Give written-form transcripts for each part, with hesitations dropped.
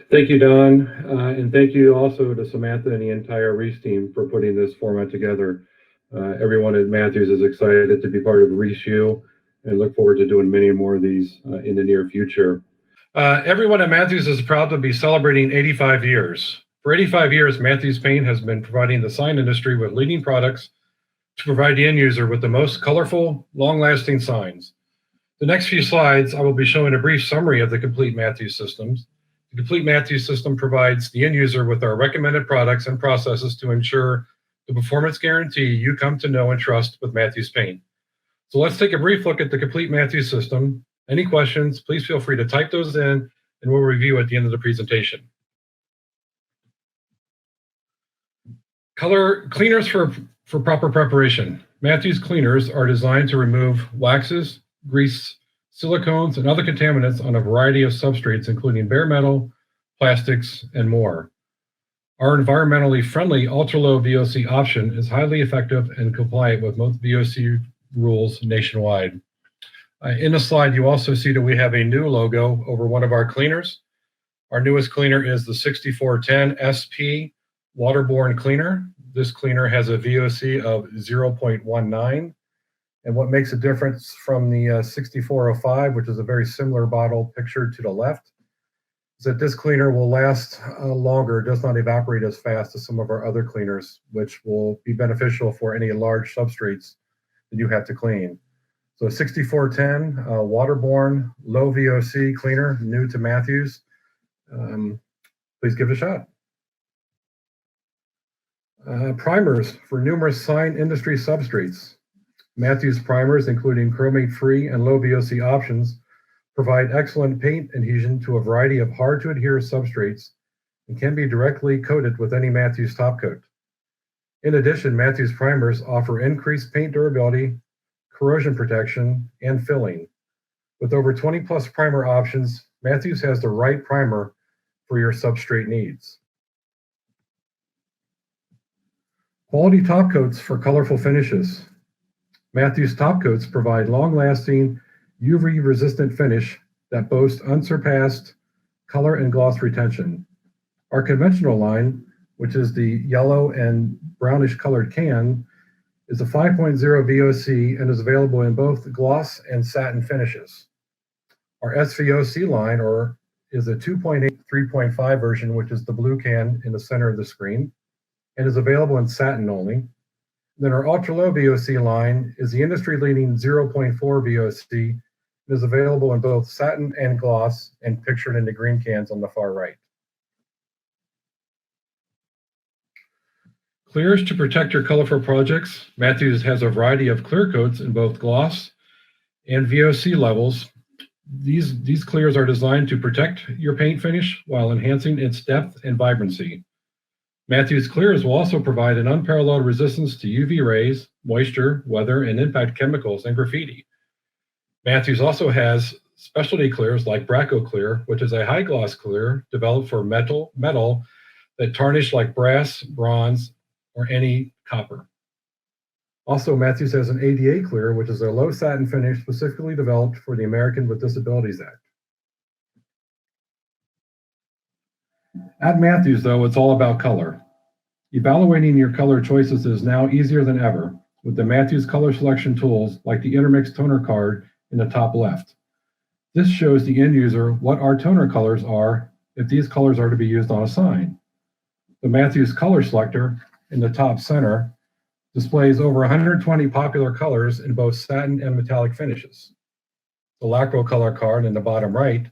Thank you, Don, and thank you also to Samantha and the entire Reece team for putting this format together. Everyone at Matthews is excited to be part of ReeceU and look forward to doing many more of these in the near future. Everyone at Matthews is proud to be celebrating 85 years. For 85 years, Matthews Paint has been providing the sign industry with leading products to provide the end user with the most colorful, long-lasting signs. The next few slides, I will be showing a brief summary of the complete Matthews systems. The complete Matthews system provides the end user with our recommended products and processes to ensure the performance guarantee you come to know and trust with Matthews Paint. So let's take a brief look at the complete Matthews system. Any questions, please feel free to type those in and we'll review at the end of the presentation. Color cleaners for proper preparation. Matthews cleaners are designed to remove waxes, grease, silicones, and other contaminants on a variety of substrates, including bare metal, plastics, and more. Our environmentally friendly ultra-low VOC option is highly effective and compliant with most VOC rules nationwide. In the slide, you also see that we have a new logo over one of our cleaners. Our newest cleaner is the 6410 SP waterborne cleaner. This cleaner has a VOC of 0.19. And what makes a difference from the 6405, which is a very similar bottle pictured to the left, is that this cleaner will last longer, does not evaporate as fast as some of our other cleaners, which will be beneficial for any large substrates that you have to clean. So 6410, waterborne, low VOC cleaner, new to Matthews. Please give it a shot. Primers for numerous sign industry substrates. Matthews primers, including chromate-free and low VOC options, provide excellent paint adhesion to a variety of hard-to-adhere substrates and can be directly coated with any Matthews top coat. In addition, Matthews primers offer increased paint durability, corrosion protection, and filling. With over 20+ primer options, Matthews has the right primer for your substrate needs. Quality top coats for colorful finishes. Matthews top coats provide long-lasting, UV-resistant finish that boasts unsurpassed color and gloss retention. Our conventional line, which is the yellow and brownish colored can, is a 5.0 VOC and is available in both gloss and satin finishes. Our SVOC line is a 2.8 3.5 version, which is the blue can in the center of the screen, and is available in satin only. Then our ultra-low VOC line is the industry-leading 0.4 VOC and is available in both satin and gloss and pictured in the green cans on the far right. Clears to protect your colorful projects. Matthews has a variety of clear coats in both gloss and VOC levels. These clears are designed to protect your paint finish while enhancing its depth and vibrancy. Matthews clears will also provide an unparalleled resistance to UV rays, moisture, weather, and impact chemicals and graffiti. Matthews also has specialty clears like Braco Clear, which is a high gloss clear developed for metal that tarnish like brass, bronze, or any copper. Also, Matthews has an ADA clear, which is a low satin finish specifically developed for the American with Disabilities Act. At Matthews, though, it's all about color. Evaluating your color choices is now easier than ever with the Matthews color selection tools like the Intermix toner card in the top left. This shows the end user what our toner colors are if these colors are to be used on a sign. The Matthews color selector in the top center displays over 120 popular colors in both satin and metallic finishes. The Lacro color card in the bottom right,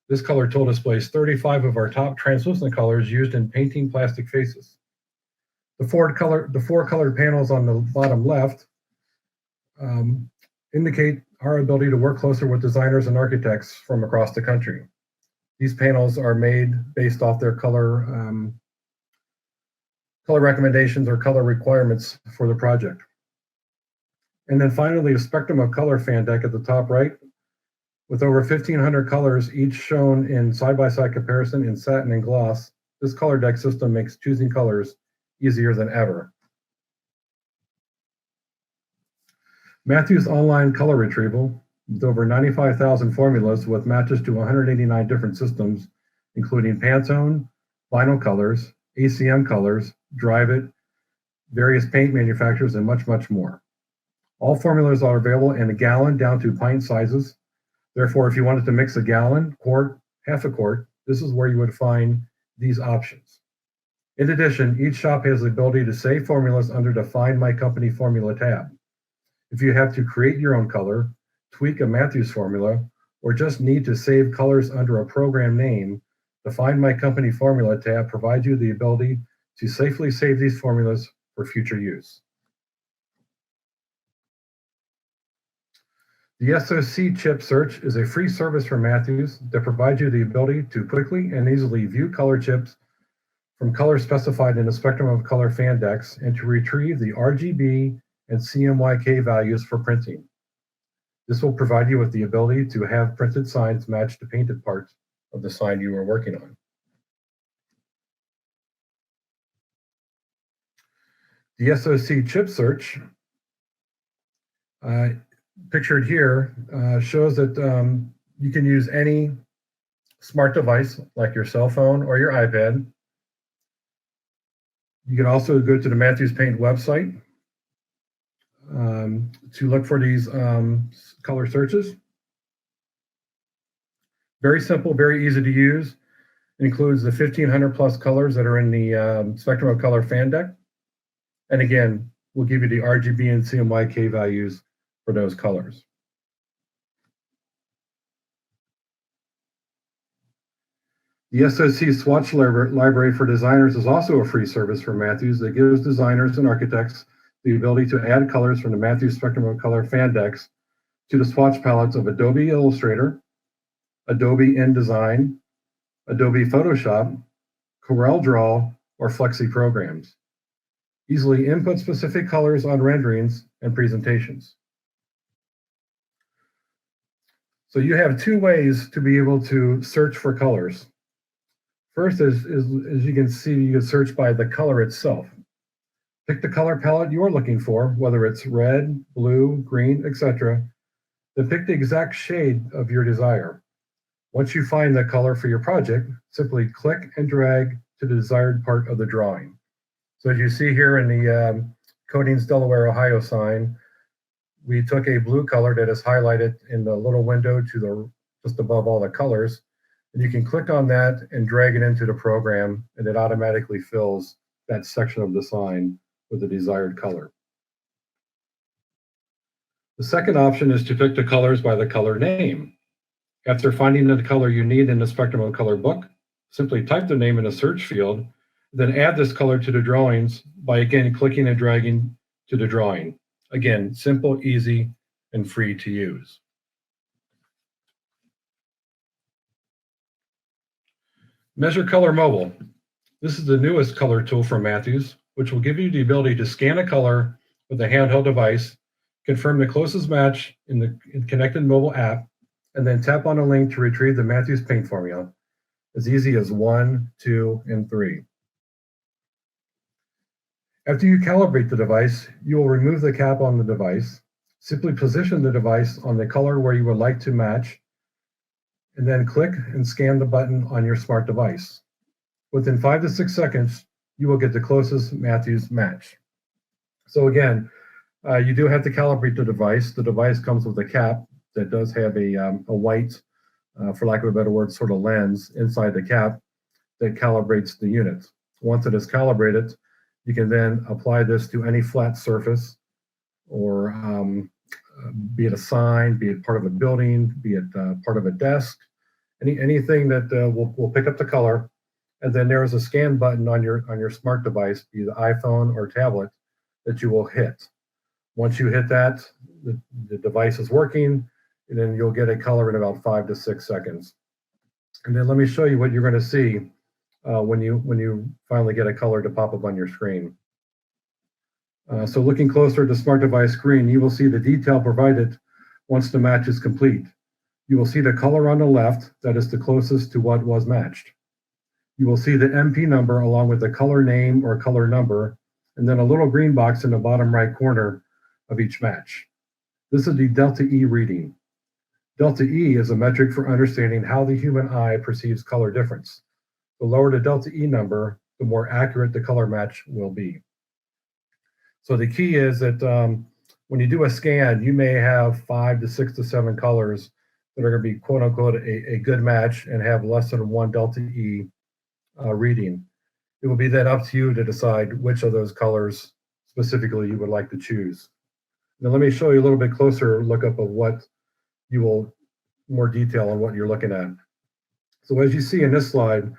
this color tool displays 35 of our top translucent colors used in painting plastic faces. The four colored panels on the bottom left indicate our ability to work closer with designers and architects from across the country. These panels are made based off their color recommendations or color requirements for the project. And then finally, a spectrum of color fan deck at the top right, with over 1,500 colors, each shown in side-by-side comparison in satin and gloss. This color deck system makes choosing colors easier than ever. Matthews online color retrieval. with over 95,000 formulas with matches to 189 different systems, including Pantone, vinyl colors, ACM colors, Drive It, various paint manufacturers, and much, much more. All formulas are available in a gallon down to pint sizes. Therefore, if you wanted to mix a gallon, quart, half a quart, this is where you would find these options. In addition, each shop has the ability to save formulas under the Find My Company Formula tab. If you have to create your own color, tweak a Matthews formula, or just need to save colors under a program name, the Find My Company Formula tab provides you the ability to safely save these formulas for future use. The SoC chip search is a free service from Matthews that provides you the ability to quickly and easily view color chips from colors specified in the spectrum of color Fandex and to retrieve the RGB and CMYK values for printing. This will provide you with the ability to have printed signs match the painted parts of the sign you are working on. The SoC chip search, pictured here, shows that you can use any smart device like your cell phone or your iPad. You can also go to the Matthews Paint website to look for these color searches. Very simple, very easy to use. It includes the 1,500 plus colors that are in the spectrum of color Fandex. And again, we'll give you the RGB and CMYK values for those colors. The SoC swatch library for designers is also a free service from Matthews that gives designers and architects the ability to add colors from the Matthews Spectrum of Color Fandex to the swatch palettes of Adobe Illustrator, Adobe InDesign, Adobe Photoshop, CorelDRAW, or Flexi programs. Easily input specific colors on renderings and presentations. So you have two ways to be able to search for colors. First is as you can see, you can search by the color itself. Pick the color palette you're looking for, whether it's red, blue, green, etc. Then pick the exact shade of your desire. Once you find the color for your project, simply click and drag to the desired part of the drawing. So as you see here in the Coatings Delaware, Ohio sign, we took a blue color that is highlighted in the little window to the just above all the colors. And you can click on that and drag it into the program, and it automatically fills that section of the sign with the desired color. The second option is to pick the colors by the color name. After finding the color you need in the Spectrum of Color book, simply type the name in the search field, then add this color to the drawings by again clicking and dragging to the drawing. Again, simple, easy, and free to use. Measure Color Mobile. This is the newest color tool from Matthews, which will give you the ability to scan a color with a handheld device, confirm the closest match in the connected mobile app, and then tap on a link to retrieve the Matthews paint formula, as easy as 1, 2, and 3. After you calibrate the device, you will remove the cap on the device, simply position the device on the color where you would like to match, and then click and scan the button on your smart device. Within 5 to 6 seconds, you will get the closest Matthews match. So again, you do have to calibrate the device. The device comes with a cap that does have a white, for lack of a better word, sort of lens inside the cap that calibrates the unit. Once it is calibrated, you can then apply this to any flat surface, or be it a sign, be it part of a building, be it part of a desk, anything that will pick up the color. And then there is a scan button on your smart device, be it iPhone or tablet, that you will hit. Once you hit that, the device is working, and then you'll get a color in about 5 to 6 seconds. And then let me show you what you're going to see when you finally get a color to pop up on your screen. So looking closer at the smart device screen, you will see the detail provided once the match is complete. You will see the color on the left that is the closest to what was matched. You will see the MP number along with the color name or color number, and then a little green box in the bottom right corner of each match. This is the delta E reading. Delta E is a metric for understanding how the human eye perceives color difference. The lower the delta E number, the more accurate the color match will be. So the key is that when you do a scan, you may have 5 to 6 to 7 colors that are going to be quote unquote a good match and have less than 1 delta E reading. It will be then up to you to decide which of those colors specifically you would like to choose. Now let me show you a little bit closer lookup of what you will, more detail on what you're looking at. So as you see in this slide,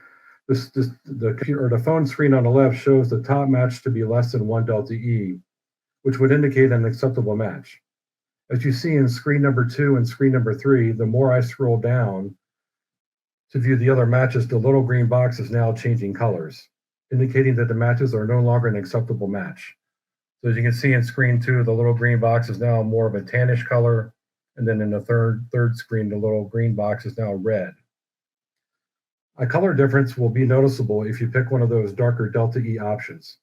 the phone screen on the left shows the top match to be less than 1 delta E, which would indicate an acceptable match. As you see in screen number 2 and screen number 3, the more I scroll down to view the other matches, the little green box is now changing colors, indicating that the matches are no longer an acceptable match. So as you can see in screen 2, the little green box is now more of a tannish color, and then in the third screen, the little green box is now red. A color difference will be noticeable if you pick one of those darker delta E options.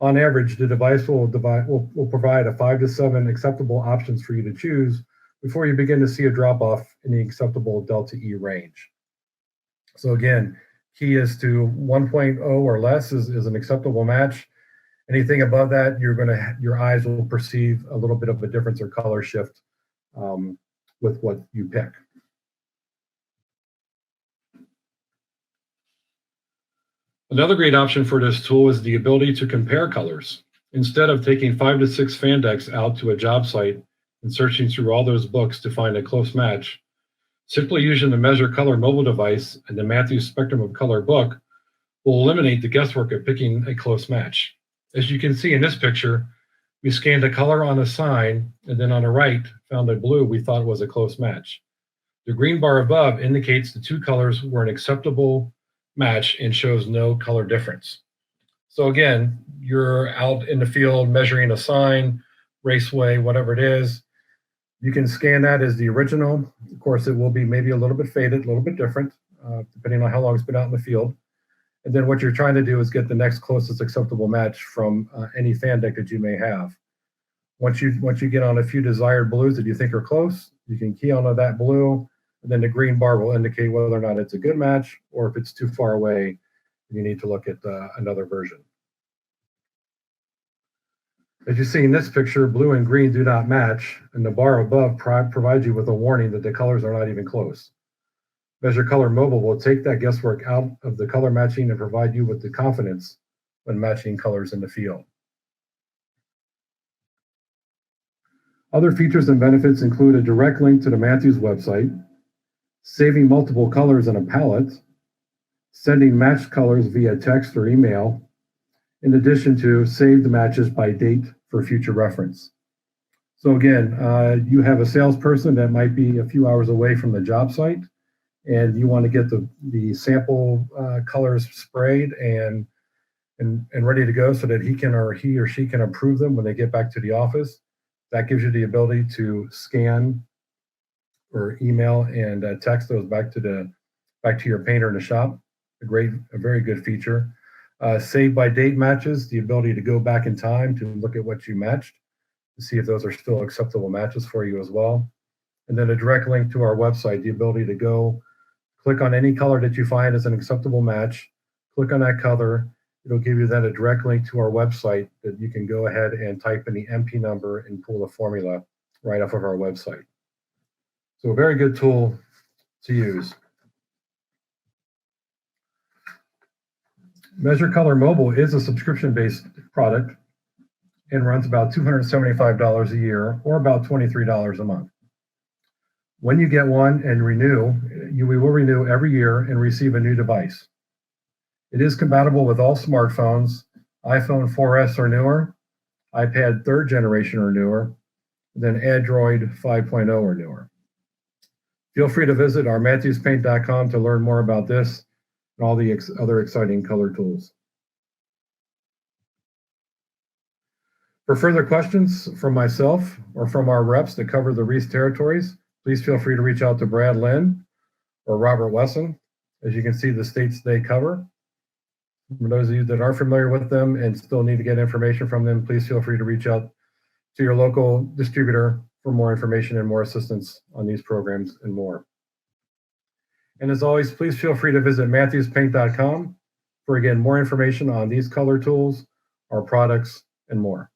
On average, the device will provide a 5 to 7 acceptable options for you to choose before you begin to see a drop-off in the acceptable delta E range. So again, key is to 1.0 or less is an acceptable match. Anything above that, your eyes will perceive a little bit of a difference or color shift with what you pick. Another great option for this tool is the ability to compare colors. Instead of taking 5 to 6 fan decks out to a job site and searching through all those books to find a close match, simply using the Measure Color mobile device and the Matthews Spectrum of Color book will eliminate the guesswork of picking a close match. As you can see in this picture, we scanned a color on a sign, and then on the right found a blue we thought was a close match. The green bar above indicates the two colors were an acceptable match and shows no color difference. So again, you're out in the field measuring a sign, raceway, whatever it is. You can scan that as the original. Of course, it will be maybe a little bit faded, a little bit different, depending on how long it's been out in the field. And then what you're trying to do is get the next closest acceptable match from any fan deck that you may have. Once you get on a few desired blues that you think are close, you can key on that blue, and then the green bar will indicate whether or not it's a good match, or if it's too far away, you need to look at another version. As you see in this picture, blue and green do not match, and the bar above provides you with a warning that the colors are not even close. Measure Color Mobile will take that guesswork out of the color matching and provide you with the confidence when matching colors in the field. Other features and benefits include a direct link to the Matthews website, saving multiple colors in a palette, sending matched colors via text or email, in addition to saved matches by date for future reference. So again, you have a salesperson that might be a few hours away from the job site, and you want to get the sample colors sprayed and ready to go so that he or she can approve them when they get back to the office. That gives you the ability to scan or email and text those back to your painter in the shop. A very good feature. Save by date matches, the ability to go back in time to look at what you matched to see if those are still acceptable matches for you as well. And then a direct link to our website, the ability to go click on any color that you find as an acceptable match, click on that color. It'll give you then a direct link to our website that you can go ahead and type in the MP number and pull the formula right off of our website. So a very good tool to use. Measure Color Mobile is a subscription-based product and runs about $275 a year or about $23 a month. When you get one and renew, we will renew every year and receive a new device. It is compatible with all smartphones, iPhone 4S or newer, iPad 3rd generation or newer, then Android 5.0 or newer. Feel free to visit our MatthewsPaint.com to learn more about this and all the other exciting color tools. For further questions from myself or from our reps that cover the Reece territories, please feel free to reach out to Brad Lynn or Robert Wesson. As you can see, the states they cover. For those of you that are familiar with them and still need to get information from them, please feel free to reach out to your local distributor for more information and more assistance on these programs and more. And as always, please feel free to visit matthewspaint.com for, again, more information on these color tools, our products, and more.